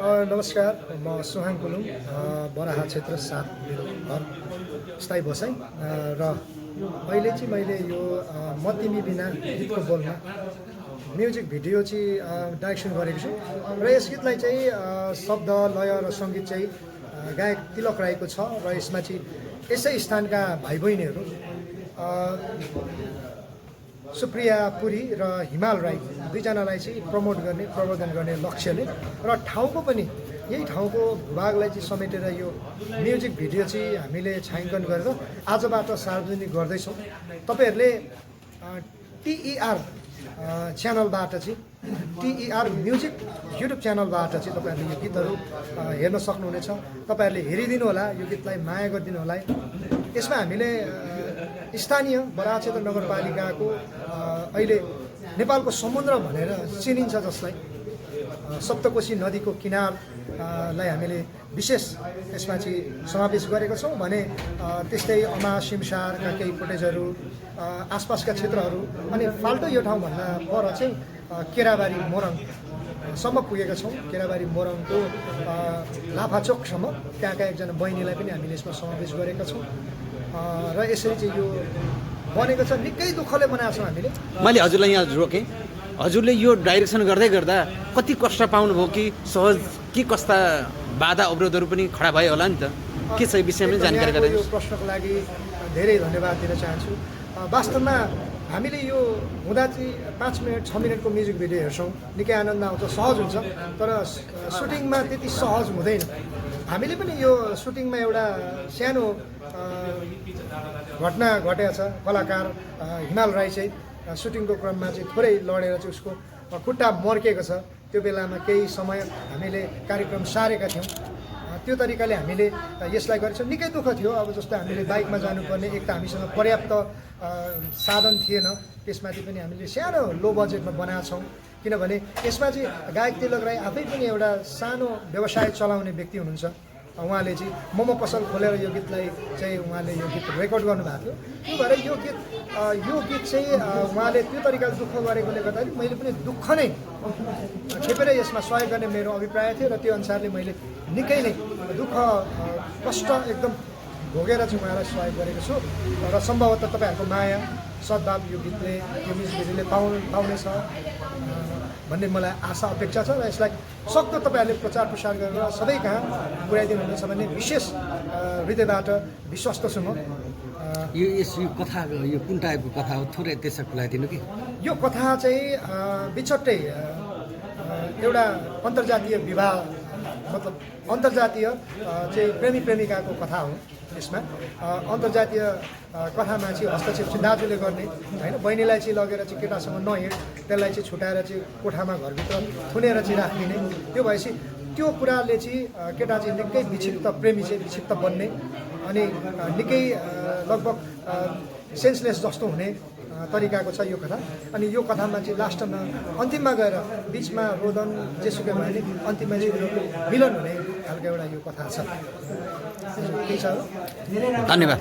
नमस्कार, म सुहाङ कुलुङ, बराहा क्षेत्र 7 मेरो घर स्थायी बसाइ र अहिले चाहिँ मैले यो म तिमी बिना गीतको बोलमा म्युजिक भिडियो चाहिँ डाइरेक्सन गरेको छु र यस गीतलाई चाहिँ शब्द, लय र सङ्गीत चाहिँ गायक तिलक राईको छ र यसमा चाहिँ यसै स्थानका भाइ बहिनीहरू सुप्रिया पुरी र हिमाल राई दुईजनालाई चाहिँ प्रवर्धन गर्ने लक्ष्यले र ठाउँको पनि यही ठाउँको भूभागलाई चाहिँ समेटेर यो म्युजिक भिडियो चाहिँ हामीले छायाङ्कन गरेर आजबाट सार्वजनिक गर्दैछौँ। तपाईँहरूले TER च्यानलबाट चाहिँ TER म्युजिक युट्युब च्यानलबाट चाहिँ तपाईँहरूले यो गीतहरू हेर्न सक्नुहुनेछ। तपाईँहरूले हेरिदिनु होला, यो गीतलाई माया गरिदिनु होला। यसमा हामीले स्थानीय बराहा क्षेत्र नगरपालिकाको अहिले नेपालको समुद्र भनेर चिनिन्छ जसलाई सप्तकोशी नदीको किनारलाई हामीले विशेष यसमा चाहिँ समावेश गरेका छौँ भने त्यस्तै अमा सिमसारका केही फुटेजहरू आसपासका क्षेत्रहरू अनि फाल्टो यो ठाउँभन्दा पर चाहिँ केराबारी मोरङसम्म पुगेका छौँ। केराबारी मोरङको लाफाचोकसम्म त्यहाँका एकजना बहिनीलाई पनि हामीले यसमा समावेश गरेका छौँ र यसरी चाहिँ यो बनेको छ। निकै दुःखले बनाएको छौँ हामीले। मैले हजुरलाई यहाँ रोकेँ, हजुरले यो डाइरेक्सन गर्दै गर्दा कति कष्ट पाउनुभयो कि सहज कि कस्ता बाधा अवरोधहरू पनि खडा भयो होला नि त? के छ यो विषयमा जानकारी गराइदिनु। यो प्रश्नको लागि धेरै धन्यवाद दिन चाहन्छु। वास्तवमा हामीले यो हुँदा चाहिँ 5 मिनट 6 मिनटको म्युजिक भिडियो हेर्छौँ, निकै आनन्द आउँछ, सहज हुन्छ, तर सुटिङमा त्यति सहज हुँदैन। हामीले पनि यो सुटिङमा एउटा सानो घटना घटेको छ। कलाकार हिमाल राई चाहिँ सुटिङको क्रममा चाहिँ थोरै लडेर चाहिँ उसको खुट्टा मर्केको छ। त्यो बेलामा केही समय हामीले कार्यक्रम सारेका थियौँ। त्यो तरिकाले हामीले यसलाई गरेछौँ। निकै दुःख थियो। अब जस्तो हामीले बाइकमा जानुपर्ने, एक त हामीसँग पर्याप्त साधन थिएन, त्यसमाथि पनि हामीले सानो लो बजेटमा बनाएको छौँ। किनभने यसमा चाहिँ गायक तिलक राई आफै पनि एउटा सानो व्यवसाय चलाउने व्यक्ति हुनुहुन्छ। उहाँले चाहिँ मोमो पसल खोलेर यो गीतलाई चाहिँ उहाँले यो गीत रेकर्ड गर्नुभएको थियो। त्यो भएर यो गीत चाहिँ उहाँले त्यो तरिकाले दुःख गरेकोले गर्दाखेरि मैले पनि दुःख नै खेपेर यसमा सहयोग गर्ने मेरो अभिप्राय थियो र त्यो अनुसारले मैले निकै नै दुःख कष्ट एकदम भोगेर चाहिँ उहाँलाई सहयोग गरेको छु र सम्भवतः तपाईँहरूको माया सद्भाव यो गीतले, यो म्युजिक भिडियोले पाउनेछ भन्ने मलाई आशा अपेक्षा छ र यसलाई सक्दो तपाईँहरूले प्रचार प्रसार गरेर सबै कहाँ पुर्याइदिनु हुनेछ भन्ने विशेष हृदयबाट विश्वस्त छु म। यो कथा यो कुन टाइपको कथा हो थोरै त्यसो खुलाइदिनु कि? यो कथा चाहिँ बिछट्टै एउटा अन्तर्जातीय विवाह, मतलब अन्तर्जातीय चाहिँ प्रेमी प्रेमिकाको कथा हो। यसमा अन्तर्जातीय कथामा चाहिँ हस्तक्षेप चाहिँ दाजुले गर्ने होइन, बहिनीलाई चाहिँ लगेर चाहिँ केटासँग नहिँड, त्यसलाई चाहिँ छुट्याएर चाहिँ कोठामा घरभित्र थुनेर चाहिँ राखिदिने। त्यो भएपछि त्यो कुराले चाहिँ केटा चाहिँ निकै विक्षिप्त, प्रेमी चाहिँ विक्षिप्त बन्ने अनि निकै लगभग सेन्सलेस जस्तो हुने तरिकाको छ यो कथा। अनि यो कथामा चाहिँ लास्टमा अन्तिममा गएर बिचमा रोदन जेसुकै भयो भने अन्तिममा चाहिँ मिलन हुने खालको एउटा यो कथा छ। धन्यवाद।